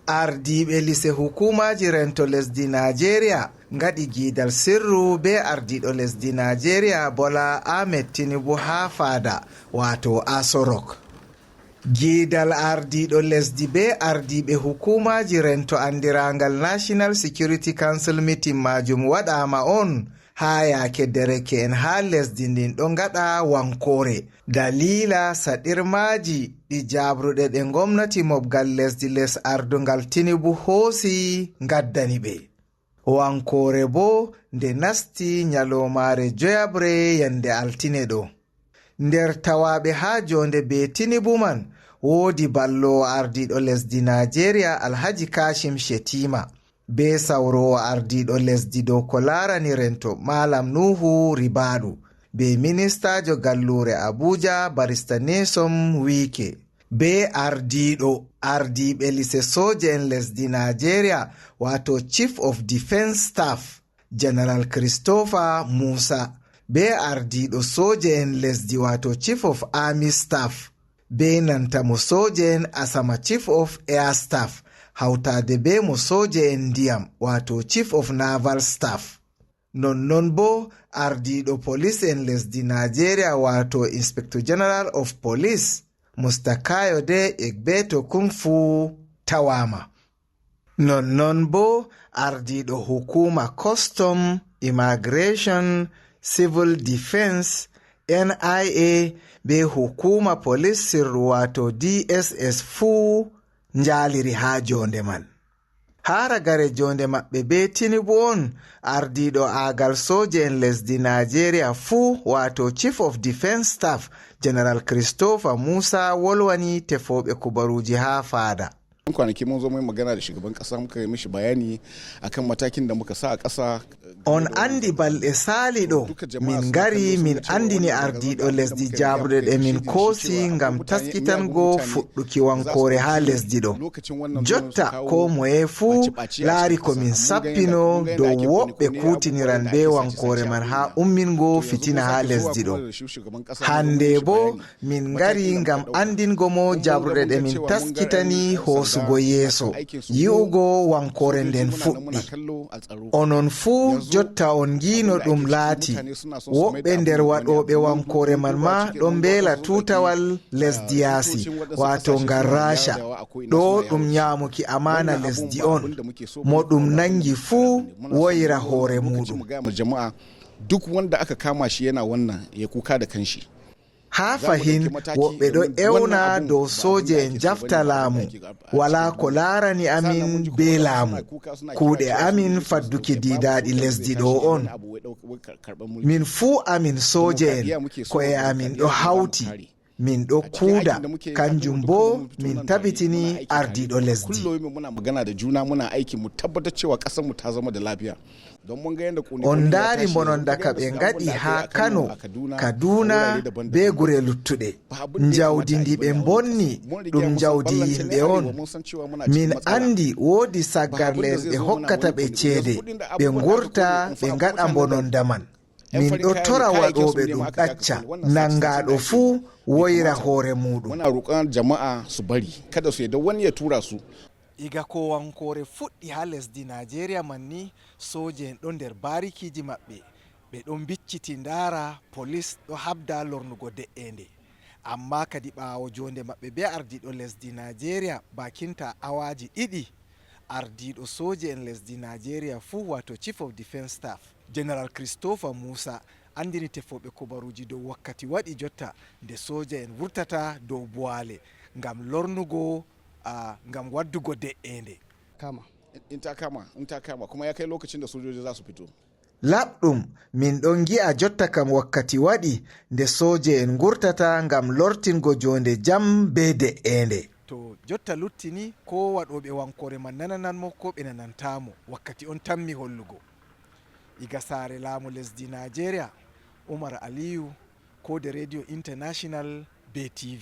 ardiɓe lise hukumaji rento lesdi Nigeria ngaɗi gidal sirru be ardiɗo lesdi Nigeria Bola Ahmed Tinubu ha fada wato Aso Rock. Gidal ardiɗo lesdi be ardiɓe hukumaji rento andirangal National Security Council meeting majum waɗama on ha yake dereke'en ha lesdi ndin ɗo ngaɗa wankore dalila saɗirmaji ɗi jabruɗe ɗe gomnati mobgal lesdi les ardungal Tinubu hoosi ngaddani ɓe. Wankore bo nde nasti nyalomare joyabre yande altine ɗo. Nder tawaɓe ha jonde be Tinubu man woodi ballowo ardiɗo lesdi Nigeria Alhaji Kashim Shettima be sawrowo ardiɗo lesdi dow ko larani rento Malam Nuhu Ribadu be ministajo gallure Abuja barista Nyesom Wike be ardiɓe lise soje en lesdi Nigeria wato Chief of Defence Staff General Christopher Musa be ardiɗo soje en lesdi wato Chief of Army Staff be nanta mo soje en Asama Chief of Air Staff hautade be mo soje en ndiyam wato Chief of Naval Staff. Non bo ardiɗo police en lesdi Nigeria wato Inspector General of Police Mustakayode Egbeto Kungfu tawama. Non bo ardiɗo hukuma Custom, Immigration, Civil Defense, NIA be hukuma police sirru wato DSS fu njaliri ha jonde man. Haragare jonde maɓɓe be Tinubu on ardiɗo agal soje en lesdi Nigeria fu wato Chief of Defence Staff General Christopher Musa wolwani tefoɓe kubaruji ha fada. Kwanaki mun zo mai magana da shugaban kasa muka yi mishi bayani akan matakin da muka sa a kasa. On andi balɗe saliɗo min gari min andini ardiɗo lesdi jabruɗe ɗe min koosi ngam taskitango fuɗɗuki wankore ha lesdi ɗo. Jotta ko moye fuu laari ko min sappino dow woɓɓe kutiniran be wankore man ha ummingo fitina ha lesdi ɗo. Hande bo min gari ngam andingo mo jabruɗe ɗe min taskitani hoosugo yeeso yi'ugo wankore nden fuɗɗi. Onon fuu jotta on gino ɗum laati woɓɓe nder waɗoɓe wankore man ma ɗon mbela tutawal lesdi yaasi wato ngar Rasha. Ɗo ɗum nyamuki amana lesdi on mo ɗum nangi fuu woyira hoore muɗum. Duk wanda aka kama shi yana wannan ya kuka da kanshi. Ha fahin woɓɓe ɗo ewna dow soje en jafta laamu wala ko larani amin be laamu kuuɗe amin fadduki didaɗi lesdi ɗo on. Min fuu amin soje en ko'e amin ɗo hawti min ɗo kuuda kanjum bo min tabitini ardiɗo lesdi. Muna magana da juna muna aiki mu tabbatar cewa ƙasar mu ta zama da lafiya. On daari bononda ka ɓe ngaɗi ha Kano, Kaduna be gure luttuɗe. Njawdi ndi ɓe bonni ɗum njawdi yimɓe on. Min andi woodi saggarle ɓe hokkata ɓe ceede ɓe ngurta ɓe ngaɗa bononda man. Min ɗo tora waɗoɓe ɗum ɗacca nangaɗo fuu woyra hoore muɗum. Muna roƙon jama'a su bari kada su yadda wani ya tura su. Iga ko wankore fuɗɗi ha lesdi Nigeria man ni soje en ɗo nder barikiji maɓɓe ɓe ɗon bicciti ndara police ɗo habda lornugo de'ende amma kadi ɓawo jonde maɓɓe be ardiɗo lesdi Nigeria bakinta awaji ɗiɗi ardiɗo soje en lesdi Nigeria fu wato Chief of Defence Staff General Christopher Musa andini tefoɓe kubaruji dow wakkati waɗi jotta nde soje en wurtata dow buwale ngam lornugo ngam waddugo de'ende. In ta kama kuma ya kai lokacin da sojoji za su fito. Laɓɗum min ɗon gi'a jotta kam wakkati waɗi nde soje en gurtata ngam lortingo jonde jam be de'ende. To jotta luttini ko waɗoɓe wankore man nanananmo ko ɓe nanantamo wakkati on tammi hollugo. Iga saare laamu lesdi Nigeria Umar Aliyu ko de Radio International be TV.